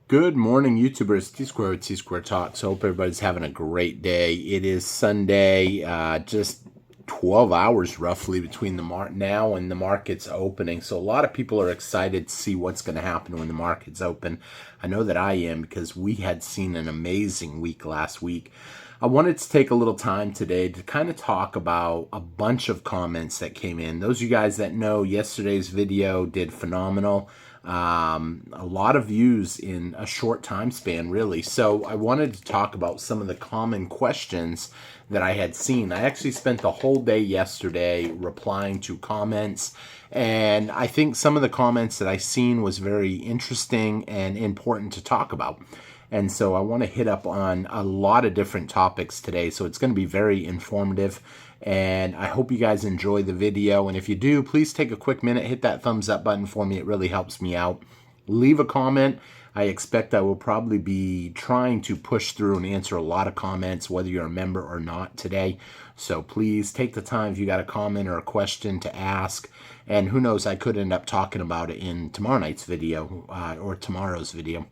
Good morning, YouTubers. T-Square with T-Square Talks. Hope everybody's having a great day. It is Sunday, just 12 hours roughly between now and the market's opening. So a lot of people are excited to see what's going to happen when the market's open. I know that I am because we had seen an amazing week last week. I wanted to take a little time today to kind of talk about a bunch of comments that came in. Those of you guys that know, yesterday's video did phenomenal. A lot of views in a short time span, really. So I wanted to talk about some of the common questions that I had seen. I actually spent the whole day yesterday replying to comments, and I think some of the comments that I seen was very interesting and important to talk about. And so I want to hit up on a lot of different topics today. So it's going to be very informative. And I hope you guys enjoy the video. And if you do, please take a quick minute, hit that thumbs up button for me. It really helps me out. Leave a comment. I expect I will probably be trying to push through and answer a lot of comments, whether you're a member or not today. So please take the time if you got a comment or a question to ask. And who knows, I could end up talking about it in tomorrow night's video or tomorrow's video.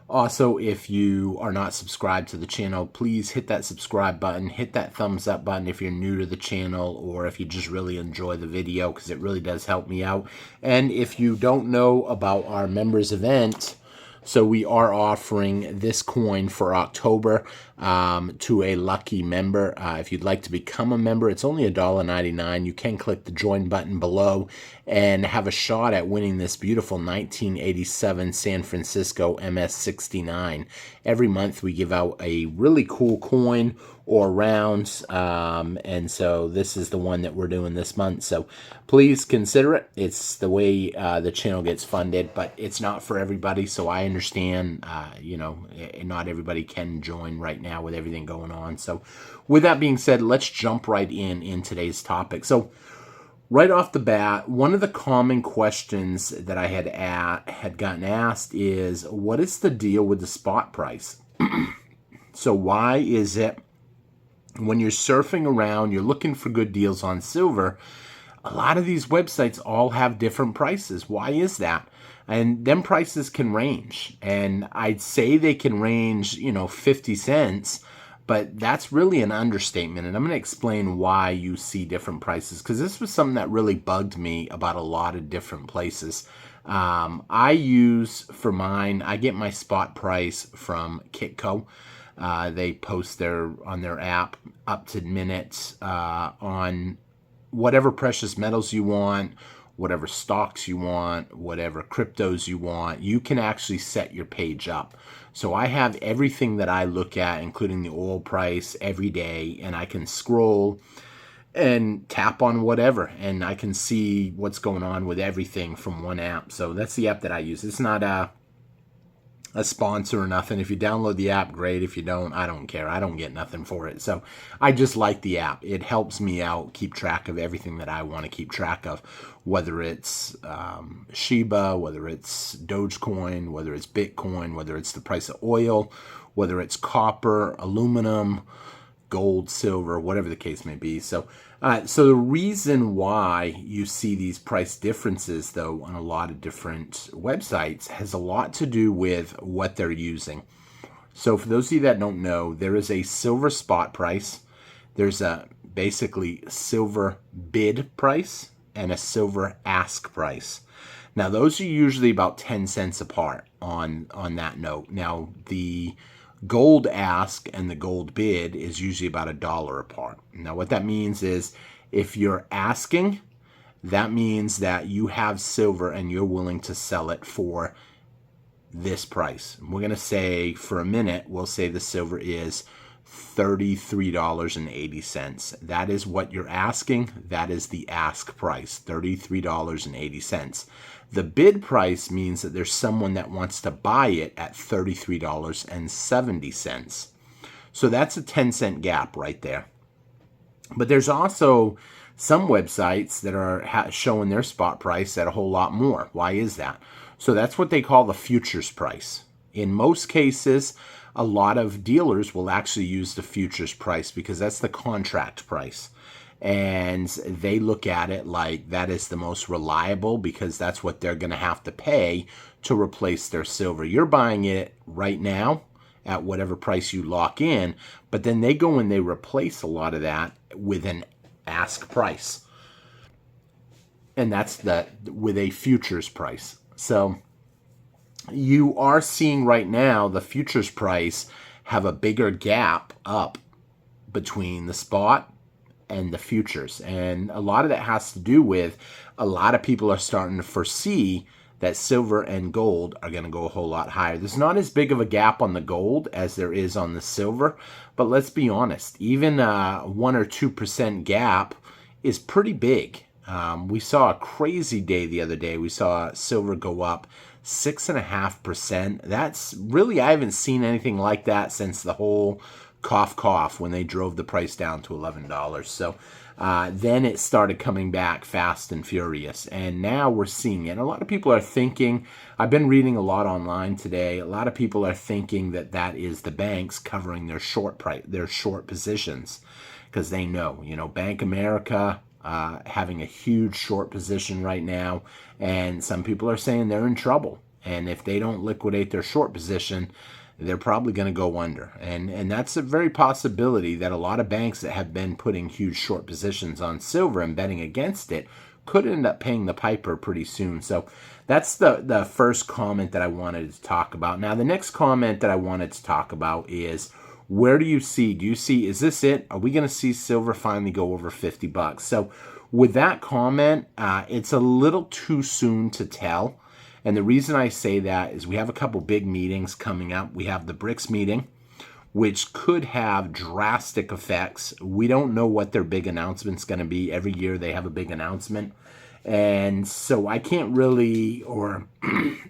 Also, if you are not subscribed to the channel, please hit that subscribe button, hit that thumbs up button if you're new to the channel or if you just really enjoy the video, because it really does help me out. And if you don't know about our members event, so we are offering this coin for October to a lucky member. If you'd like to become a member, it's only $1.99. You can click the join button below and have a shot at winning this beautiful 1987 San Francisco MS-69. Every month we give out a really cool coin or rounds, and so this is the one that we're doing this month. So please consider it. It's the way the channel gets funded, but it's not for everybody. So I understand, not everybody can join right now with everything going on. So with that being said, let's jump right in today's topic. So right off the bat, one of the common questions that I had gotten asked is, what is the deal with the spot price? So why is it when you're surfing around, you're looking for good deals on silver, a lot of these websites all have different prices? Why is that? And them prices can range. And I'd say they can range, 50 cents, but that's really an understatement. And I'm going to explain why you see different prices, because this was something that really bugged me about a lot of different places. I use for mine, I get my spot price from Kitco. They post on their app up to minutes on whatever precious metals you want, whatever stocks you want, whatever cryptos you want. You can actually set your page up. So I have everything that I look at, including the oil price, every day, and I can scroll and tap on whatever, and I can see what's going on with everything from one app. So that's the app that I use. It's not a sponsor or nothing. If you download the app, great. If you don't, I don't care. I don't get nothing for it. So I just like the app. It helps me out keep track of everything that I want to keep track of, whether it's Shiba, whether it's Dogecoin, whether it's Bitcoin, whether it's the price of oil, whether it's copper, aluminum, gold, silver, whatever the case may be. So the reason why you see these price differences, though, on a lot of different websites has a lot to do with what they're using. So for those of you that don't know, there is a silver spot price. There's a basically silver bid price and a silver ask price. Now, those are usually about 10 cents apart on that note. Now, the gold ask and the gold bid is usually about $1 apart. Now, what that means is if you're asking, that means that you have silver and you're willing to sell it for this price. We're going to say, for a minute, we'll say the silver is $33.80. That is what you're asking. That is the ask price, $33.80. The bid price means that there's someone that wants to buy it at $33.70. So that's a 10-cent gap right there. But there's also some websites that are showing their spot price at a whole lot more. Why is that? So that's what they call the futures price. In most cases, a lot of dealers will actually use the futures price because that's the contract price. and they look at it like that is the most reliable because that's what they're going to have to pay to replace their silver. You're buying it right now at whatever price you lock in, but then they go and they replace a lot of that with an ask price. And that's with a futures price. So you are seeing right now the futures price have a bigger gap up between the spot and the futures. And a lot of that has to do with a lot of people are starting to foresee that silver and gold are going to go a whole lot higher. There's not as big of a gap on the gold as there is on the silver, but let's be honest, even a 1 or 2% gap is pretty big. We saw a crazy day the other day. We saw silver go up 6.5%. That's really, I haven't seen anything like that since the whole cough when they drove the price down to $11. So then it started coming back fast and furious, and now we're seeing it. And a lot of people are thinking, I've been reading a lot online today, a lot of people are thinking that that is the banks covering their short positions, because they know, Bank America having a huge short position right now, and some people are saying they're in trouble, and if they don't liquidate their short position, they're probably going to go under. And that's a very possibility that a lot of banks that have been putting huge short positions on silver and betting against it could end up paying the piper pretty soon. So that's the first comment that I wanted to talk about. Now, the next comment that I wanted to talk about is, where do you see, is this it? Are we going to see silver finally go over $50? So with that comment, it's a little too soon to tell. And the reason I say that is we have a couple big meetings coming up. We have the BRICS meeting, which could have drastic effects. We don't know what their big announcement's going to be. Every year they have a big announcement. And so I can't really, or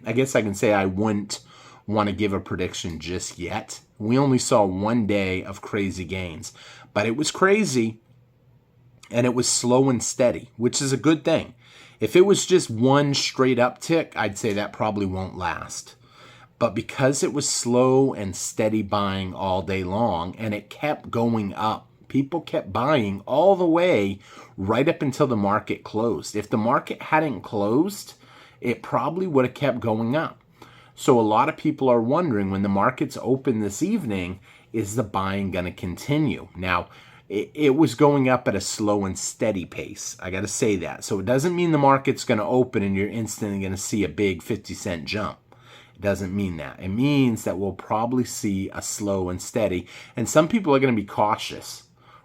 I guess I can say I wouldn't want to give a prediction just yet. We only saw one day of crazy gains, but it was crazy and it was slow and steady, which is a good thing. If it was just one straight uptick, I'd say that probably won't last. But because it was slow and steady buying all day long, and it kept going up, people kept buying all the way right up until the market closed. If the market hadn't closed, it probably would have kept going up. So a lot of people are wondering, when the market's open this evening, is the buying going to continue? Now, it was going up at a slow and steady pace. I got to say that. So it doesn't mean the market's going to open and you're instantly going to see a big 50-cent jump. It doesn't mean that. It means that we'll probably see a slow and steady. And some people are going to be cautious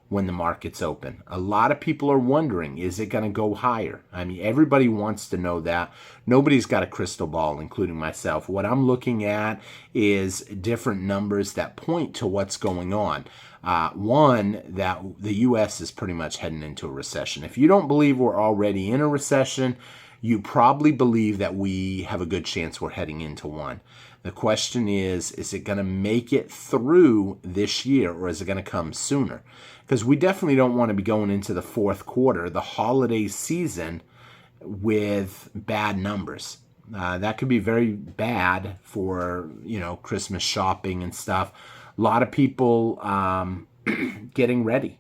when the market's open. A lot of people are wondering, is it going to go higher? I mean, everybody wants to know that. Nobody's got a crystal ball, including myself. What I'm looking at is different numbers that point to what's going on. One, that the U.S. is pretty much heading into a recession. If you don't believe we're already in a recession, you probably believe that we have a good chance we're heading into one. The question is it going to make it through this year, or is it going to come sooner? Because we definitely don't want to be going into the fourth quarter, the holiday season, with bad numbers. That could be very bad for, Christmas shopping and stuff. A lot of people getting ready.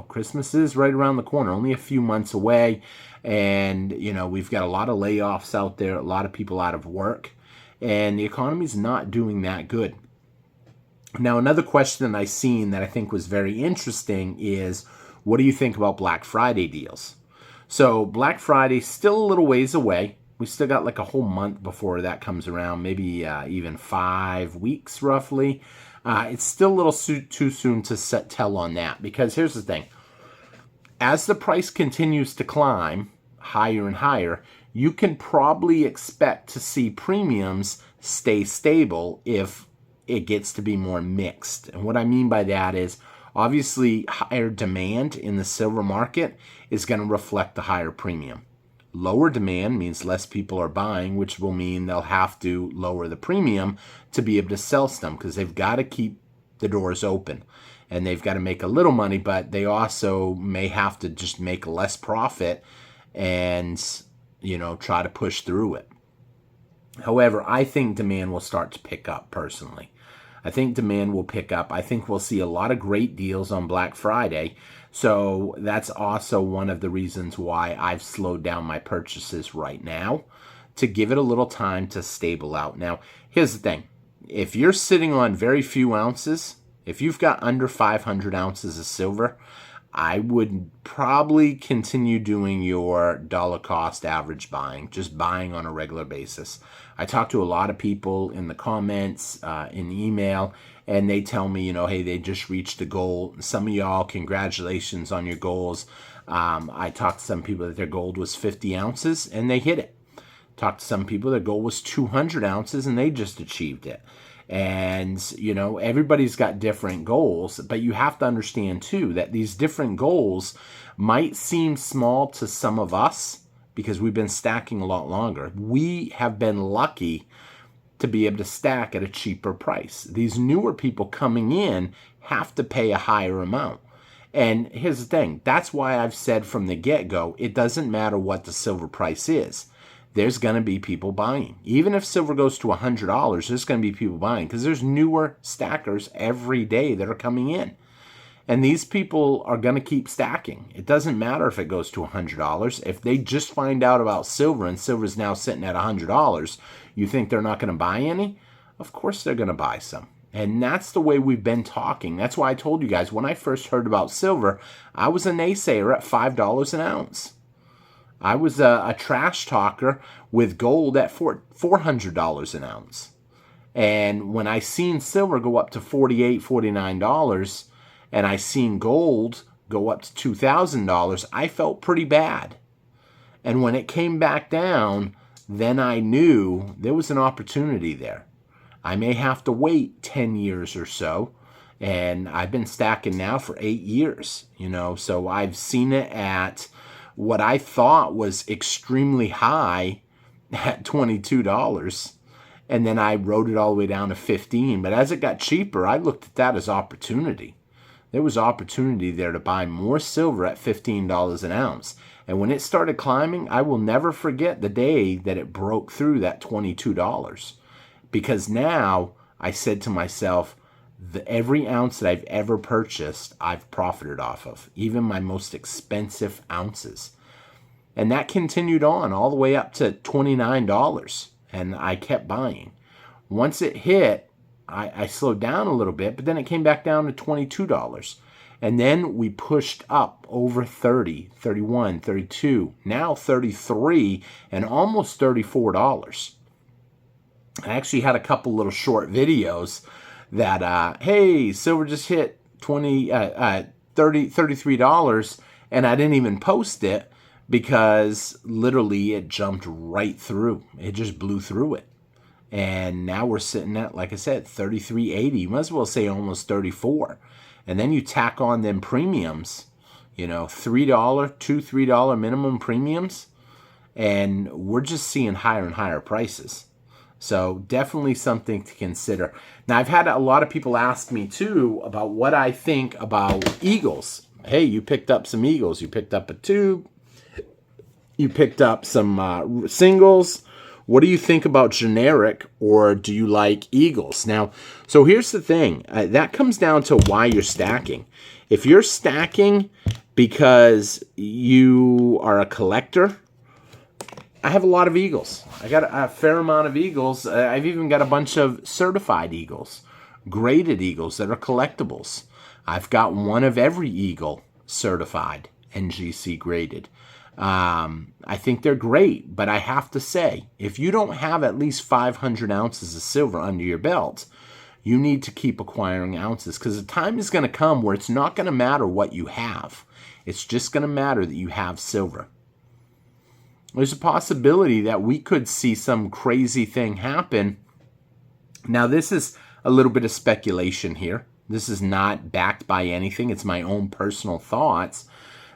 Christmas is right around the corner, only a few months away. And, we've got a lot of layoffs out there, a lot of people out of work, and the economy's not doing that good. Now, another question that I seen that I think was very interesting is, what do you think about Black Friday deals? So Black Friday still a little ways away. We still got like a whole month before that comes around, maybe even 5 weeks roughly. It's still a little too soon to tell on that, because here's the thing. As the price continues to climb higher and higher, you can probably expect to see premiums stay stable if it gets to be more mixed. And what I mean by that is, obviously, higher demand in the silver market is going to reflect the higher premium. Lower demand means less people are buying, which will mean they'll have to lower the premium to be able to sell some, because they've got to keep the doors open and they've got to make a little money, but they also may have to just make less profit and, try to push through it. However, I think demand will start to pick up personally. I think demand will pick up. I think we'll see a lot of great deals on Black Friday. So that's also one of the reasons why I've slowed down my purchases right now, to give it a little time to stable out. Now, here's the thing. If you're sitting on very few ounces, if you've got under 500 ounces of silver, I would probably continue doing your dollar cost average buying, just buying on a regular basis. I talk to a lot of people in the comments, in email, and they tell me, hey, they just reached a goal. Some of y'all, congratulations on your goals. I talked to some people that their goal was 50 ounces and they hit it. Talked to some people, their goal was 200 ounces and they just achieved it. And, everybody's got different goals, but you have to understand too that these different goals might seem small to some of us because we've been stacking a lot longer. We have been lucky to be able to stack at a cheaper price. These newer people coming in have to pay a higher amount. And here's the thing. That's why I've said from the get-go, it doesn't matter what the silver price is. There's going to be people buying. Even if silver goes to $100, there's going to be people buying because there's newer stackers every day that are coming in. And these people are going to keep stacking. It doesn't matter if it goes to $100. If they just find out about silver and silver is now sitting at $100, you think they're not going to buy any? Of course they're going to buy some. And that's the way we've been talking. That's why I told you guys when I first heard about silver, I was a naysayer at $5 an ounce. I was a trash talker with gold at $400 an ounce. And when I seen silver go up to $48, $49, and I seen gold go up to $2,000, I felt pretty bad. And when it came back down, then I knew there was an opportunity there. I may have to wait 10 years or so. And I've been stacking now for 8 years, so I've seen it at what I thought was extremely high at $22. And then I rode it all the way down to 15. But as it got cheaper, I looked at that as opportunity. There was opportunity there to buy more silver at $15 an ounce. And when it started climbing, I will never forget the day that it broke through that $22. Because now I said to myself, every ounce that I've ever purchased, I've profited off of, even my most expensive ounces. And that continued on all the way up to $29, and I kept buying. Once it hit, I slowed down a little bit, but then it came back down to $22. And then we pushed up over 30, 31, 32, now 33, and almost $34. I actually had a couple little short videos that, hey, silver just hit $33, and I didn't even post it because literally it jumped right through. It just blew through it. And now we're sitting at, like I said, $33.80. You might as well say almost $34. And then you tack on them premiums, $3, $3 minimum premiums, and we're just seeing higher and higher prices. So definitely something to consider. Now, I've had a lot of people ask me, too, about what I think about eagles. Hey, you picked up some eagles. You picked up a tube. You picked up some singles. What do you think about generic, or do you like eagles? Now, so here's the thing. That comes down to why you're stacking. If you're stacking because you are a collector, I have a lot of eagles. I got a fair amount of eagles. I've even got a bunch of certified eagles, graded eagles that are collectibles. I've got one of every eagle certified, NGC graded. I think they're great, but I have to say, if you don't have at least 500 ounces of silver under your belt, you need to keep acquiring ounces, because the time is going to come where it's not going to matter what you have. It's just going to matter that you have silver. There's a possibility that we could see some crazy thing happen. Now, this is a little bit of speculation here. This is not backed by anything. It's my own personal thoughts.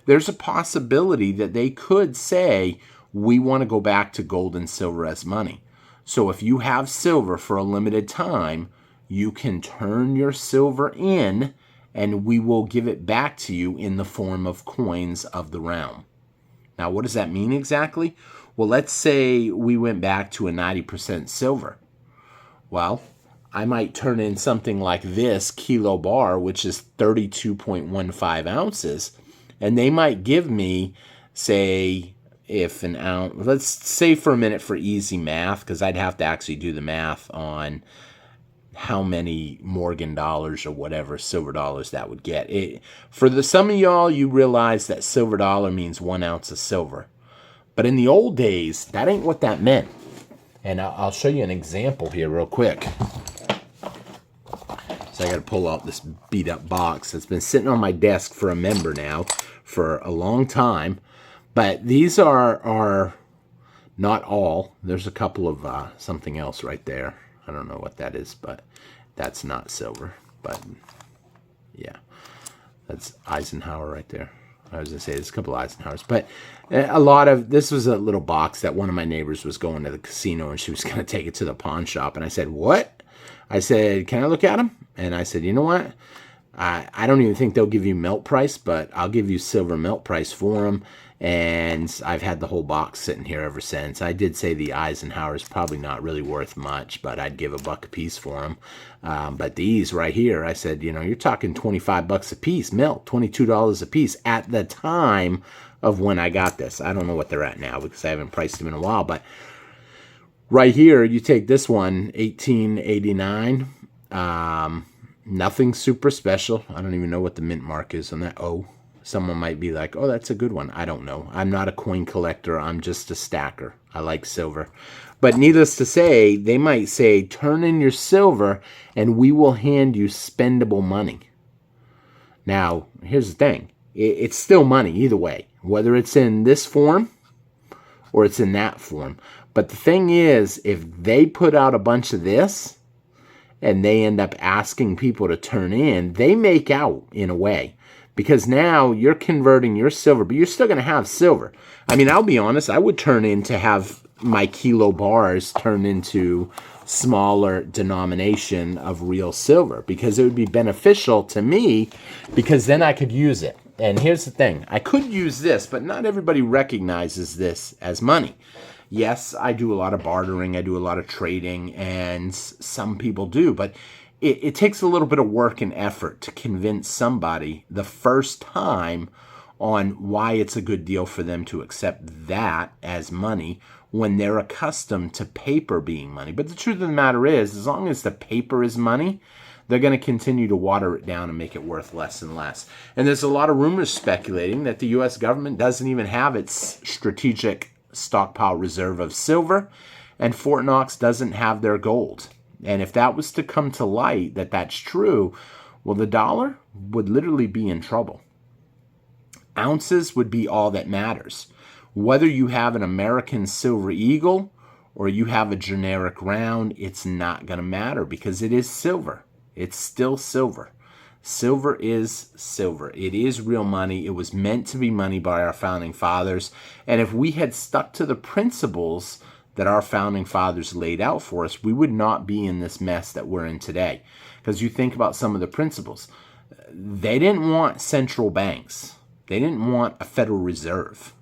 There's a possibility that they could say, we want to go back to gold and silver as money. So if you have silver for a limited time, you can turn your silver in, and we will give it back to you in the form of coins of the realm. Now, what does that mean exactly? Well, let's say we went back to a 90% silver. Well, I might turn in something like this kilo bar, which is 32.15 ounces, and they might give me, say, if an ounce, let's say for a minute for easy math, because I'd have to actually do the math on how many Morgan dollars or whatever silver dollars that would get. For some of y'all, you realize that silver dollar means 1 ounce of silver. But in the old days, that ain't what that meant. And I'll show you an example here real quick. So I got to pull out this beat up box that's been sitting on my desk for a member now for a long time. But these are not all. There's a couple of something else right there. I don't know what that is, but that's not silver. But yeah, that's Eisenhower right there. I was going to say there's a couple of Eisenhowers. But a lot of, this was a little box that one of my neighbors was going to the casino and she was going to take it to the pawn shop. And I said, what? I said, can I look at them? And I said, you know what? I don't even think they'll give you melt price, but I'll give you silver melt price for them. And I've had the whole box sitting here ever since. I did say the Eisenhower is probably not really worth much, but I'd give $1 a piece for them. But these right here, I said, you know, you're talking $25 a piece, melt, $22 a piece at the time of when I got this. I don't know what they're at now because I haven't priced them in a while, but right here, you take this one, 1889. Nothing super special. I don't even know what the mint mark is on that. Oh, someone might be like, oh, that's a good one. I don't know. I'm not a coin collector. I'm just a stacker. I like silver. But needless to say, they might say, turn in your silver and we will hand you spendable money. Now, here's the thing. It's still money either way, whether it's in this form or it's in that form. But the thing is, if they put out a bunch of this and they end up asking people to turn in, they make out in a way. Because now you're converting your silver, but you're still going to have silver. I mean, I'll be honest, I would turn in to have my kilo bars turn into smaller denomination of real silver because it would be beneficial to me because then I could use it. And here's the thing. I could use this, but not everybody recognizes this as money. Yes, I do a lot of bartering. I do a lot of trading, and some people do, but it takes a little bit of work and effort to convince somebody the first time on why it's a good deal for them to accept that as money when they're accustomed to paper being money. But the truth of the matter is, as long as the paper is money, they're going to continue to water it down and make it worth less and less. And there's a lot of rumors speculating that the U.S. government doesn't even have its strategic stockpile reserve of silver, and Fort Knox doesn't have their gold. And if that was to come to light that that's true, well, the dollar would literally be in trouble. Ounces would be all that matters. Whether you have an American Silver Eagle or you have a generic round, it's not going to matter because it is silver. It's still silver. Silver is silver. It is real money. It was meant to be money by our founding fathers. And if we had stuck to the principles that our founding fathers laid out for us, we would not be in this mess that we're in today. Because you think about some of the principles. They didn't want central banks. They didn't want a Federal Reserve.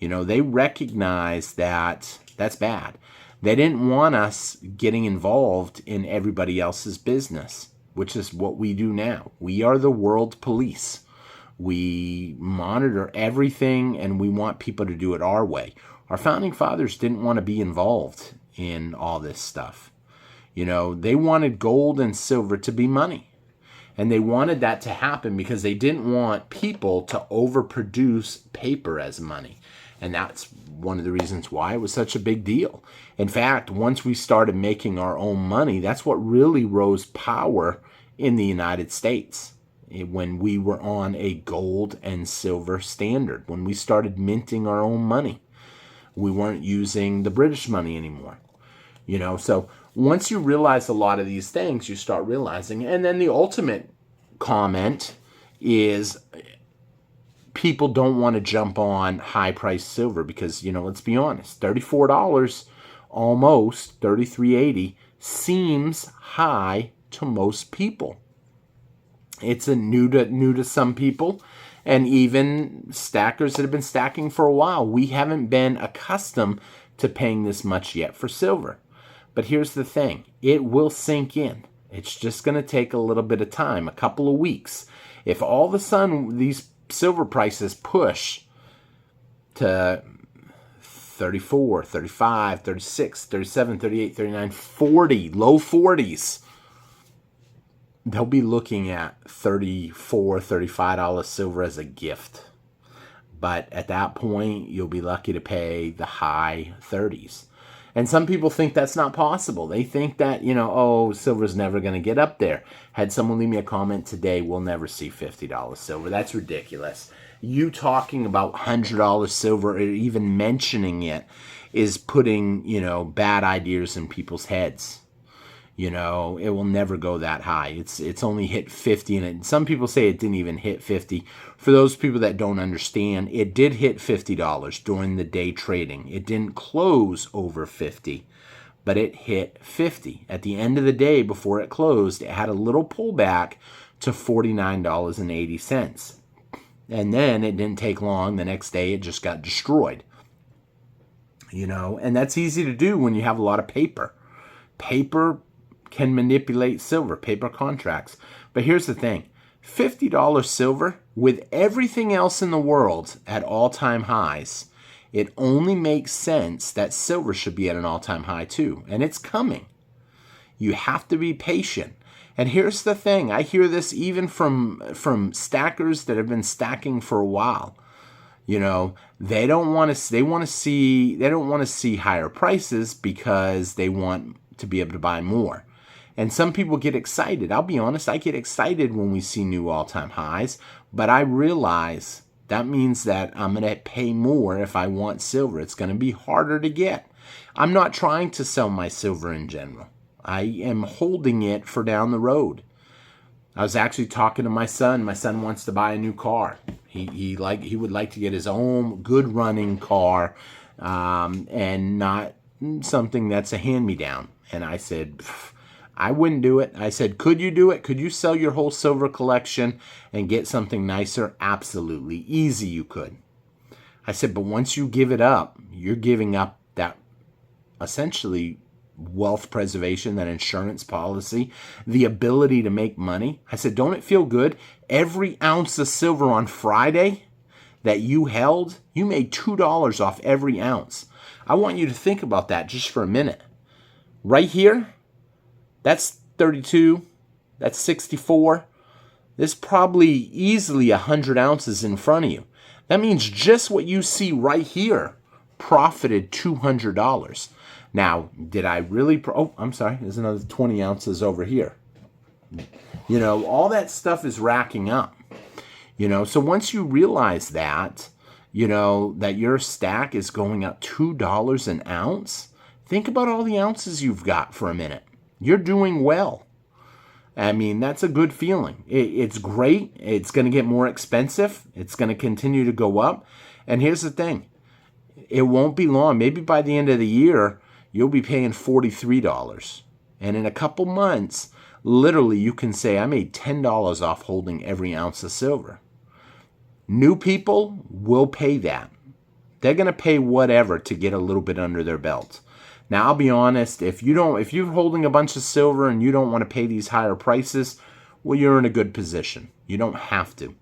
You know, they recognized that that's bad. They didn't want us getting involved in everybody else's business, which is what we do now. We are the world police. We monitor everything and we want people to do it our way. Our founding fathers didn't want to be involved in all this stuff. You know, they wanted gold and silver to be money. And they wanted that to happen because they didn't want people to overproduce paper as money. And that's one of the reasons why it was such a big deal. In fact, once we started making our own money, that's what really rose power in the United States. When we were on a gold and silver standard, when we started minting our own money. We weren't using the British money anymore. You know, so once you realize a lot of these things, you start realizing. And then the ultimate comment is people don't want to jump on high-priced silver because, you know, let's be honest, $34, almost $33.80 seems high to most people. It's a new to some people. And even stackers that have been stacking for a while, we haven't been accustomed to paying this much yet for silver. But here's the thing. It will sink in. It's just going to take a little bit of time, a couple of weeks. If all of a sudden these silver prices push to 34, 35, 36, 37, 38, 39, 40, low 40s, they'll be looking at $34, $35 silver as a gift. But at that point, you'll be lucky to pay the high 30s. And some people think that's not possible. They think that, oh, silver's never going to get up there. Had someone leave me a comment today, we'll never see $50 silver. That's ridiculous. You talking about $100 silver or even mentioning it is putting, bad ideas in people's heads. It will never go that high. It's only hit 50, and some people say it didn't even hit 50. For those people that don't understand, it did hit $50 during the day trading. It didn't close over 50, but it hit 50. At the end of the day, before it closed, it had a little pullback to $49.80. And then it didn't take long. The next day, it just got destroyed. And that's easy to do when you have a lot of paper. Paper can manipulate silver, paper contracts. But here's the thing. $50 silver, with everything else in the world at all-time highs, it only makes sense that silver should be at an all-time high too. And it's coming. You have to be patient. And here's the thing. I hear this even from stackers that have been stacking for a while. They don't want to see higher prices because they want to be able to buy more. And some people get excited. I'll be honest, I get excited when we see new all-time highs, but I realize that means that I'm going to pay more if I want silver. It's going to be harder to get. I'm not trying to sell my silver in general. I am holding it for down the road. I was actually talking to my son. My son wants to buy a new car. He would like to get his own good running car, and not something that's a hand-me-down. And I said, I wouldn't do it. I said, could you do it? Could you sell your whole silver collection and get something nicer? Absolutely. Easy you could. I said, but once you give it up, you're giving up that essentially wealth preservation, that insurance policy, the ability to make money. I said, don't it feel good? Every ounce of silver on Friday that you held, you made $2 off every ounce. I want you to think about that just for a minute. Right here, that's 32, that's 64. There's probably easily 100 ounces in front of you. That means just what you see right here profited $200. Now, did I really? I'm sorry. There's another 20 ounces over here. All that stuff is racking up. So once you realize that, that your stack is going up $2 an ounce, think about all the ounces you've got for a minute. You're doing well. I mean, that's a good feeling. It's great. It's going to get more expensive. It's going to continue to go up. And here's the thing. It won't be long. Maybe by the end of the year, you'll be paying $43. And in a couple months, literally you can say, I made $10 off holding every ounce of silver. New people will pay that. They're going to pay whatever to get a little bit under their belt. Now, I'll be honest, if you're holding a bunch of silver and you don't want to pay these higher prices, well, you're in a good position. You don't have to.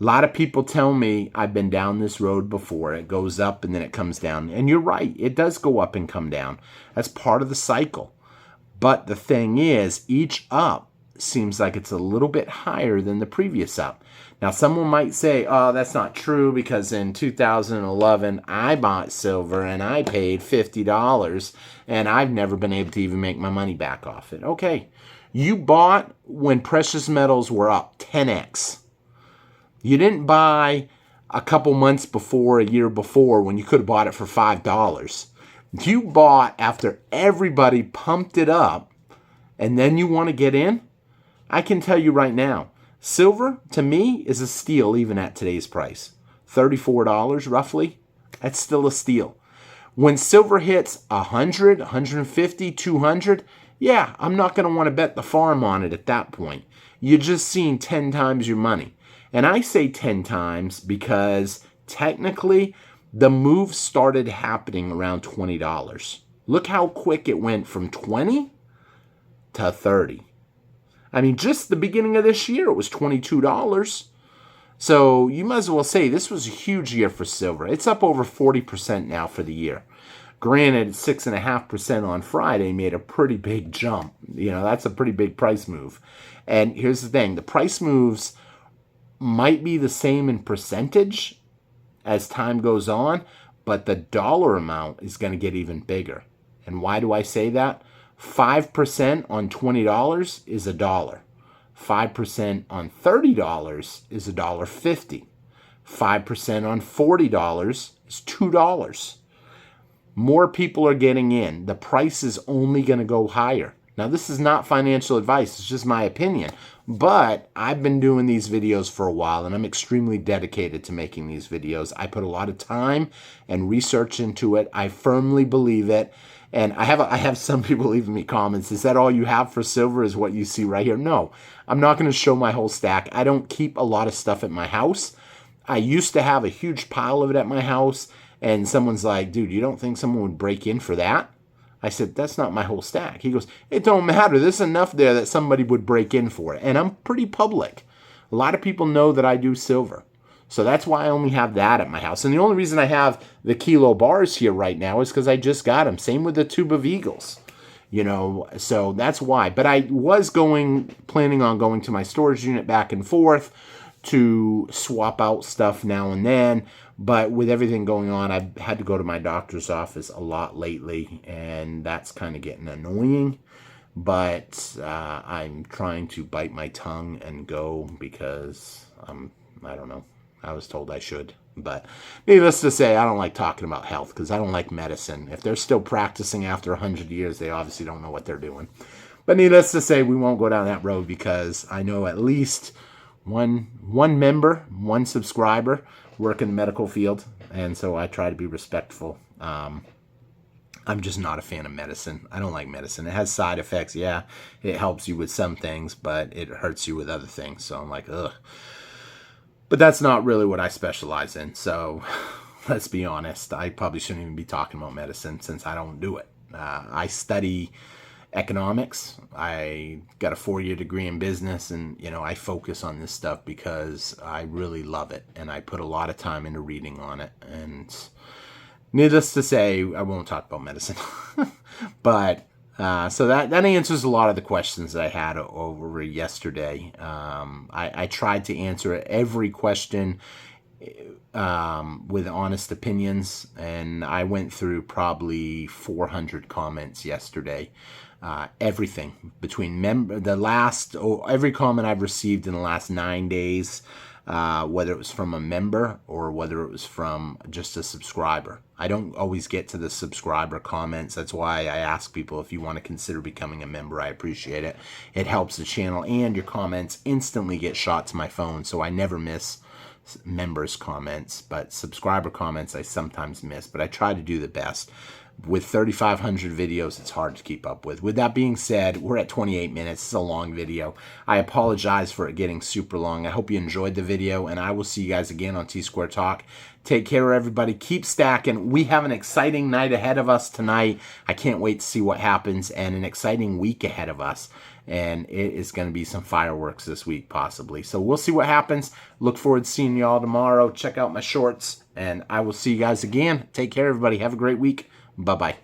A lot of people tell me I've been down this road before. It goes up and then it comes down. And you're right. It does go up and come down. That's part of the cycle. But the thing is, each up seems like it's a little bit higher than the previous up. Now, someone might say, oh, that's not true because in 2011, I bought silver and I paid $50 and I've never been able to even make my money back off it. Okay, you bought when precious metals were up 10x. You didn't buy a couple months before, a year before, when you could have bought it for $5. You bought after everybody pumped it up, and then you want to get in? I can tell you right now, silver, to me, is a steal even at today's price. $34 roughly, that's still a steal. When silver hits 100, 150, 200, yeah, I'm not going to want to bet the farm on it at that point. You're just seeing 10 times your money. And I say 10 times because technically the move started happening around $20. Look how quick it went from 20 to 30. I mean, just the beginning of this year, it was $22. So you might as well say this was a huge year for silver. It's up over 40% now for the year. Granted, 6.5% on Friday made a pretty big jump. You know, that's a pretty big price move. And here's the thing. The price moves might be the same in percentage as time goes on, but the dollar amount is going to get even bigger. And why do I say that? 5% on $20 is $1. 5% on $30 is $1.50. 5% on $40 is $2. More people are getting in. The price is only going to go higher. Now, this is not financial advice. It's just my opinion. But I've been doing these videos for a while, and I'm extremely dedicated to making these videos. I put a lot of time and research into it. I firmly believe it. And I have some people leaving me comments. Is that all you have for silver is what you see right here? No, I'm not going to show my whole stack. I don't keep a lot of stuff at my house. I used to have a huge pile of it at my house. And someone's like, dude, you don't think someone would break in for that? I said, that's not my whole stack. He goes, it don't matter. There's enough there that somebody would break in for it. And I'm pretty public. A lot of people know that I do silver. So that's why I only have that at my house. And the only reason I have the kilo bars here right now is because I just got them. Same with the tube of Eagles. You know, so that's why. But I was planning on going to my storage unit back and forth to swap out stuff now and then. But with everything going on, I've had to go to my doctor's office a lot lately, and that's kind of getting annoying. But I'm trying to bite my tongue and go because I don't know. I was told I should. But needless to say, I don't like talking about health because I don't like medicine. If they're still practicing after 100 years, they obviously don't know what they're doing. But needless to say, we won't go down that road because I know at least one member, one subscriber work in the medical field. And so I try to be respectful. I'm just not a fan of medicine. I don't like medicine. It has side effects. Yeah, it helps you with some things, but it hurts you with other things. So I'm like, ugh. But that's not really what I specialize in. So let's be honest. I probably shouldn't even be talking about medicine since I don't do it. I study economics. I got a 4-year degree in business, and you know, I focus on this stuff because I really love it, and I put a lot of time into reading on it. And needless to say, I won't talk about medicine. But so that answers a lot of the questions that I had over yesterday. I tried to answer every question with honest opinions, and I went through probably 400 comments yesterday. Everything between every comment I've received in the last 9 days, whether it was from a member or whether it was from just a subscriber. I don't always get to the subscriber comments. That's why I ask people if you want to consider becoming a member. I appreciate it. It helps the channel, and your comments instantly get shot to my phone, so I never miss members' comments. But subscriber comments I sometimes miss, but I try to do the best. With 3,500 videos, it's hard to keep up with. With that being said, we're at 28 minutes. It's a long video. I apologize for it getting super long. I hope you enjoyed the video, and I will see you guys again on T-Square Talk. Take care, everybody. Keep stacking. We have an exciting night ahead of us tonight. I can't wait to see what happens, and an exciting week ahead of us. And it is going to be some fireworks this week, possibly. So we'll see what happens. Look forward to seeing you all tomorrow. Check out my shorts, and I will see you guys again. Take care, everybody. Have a great week. Bye-bye.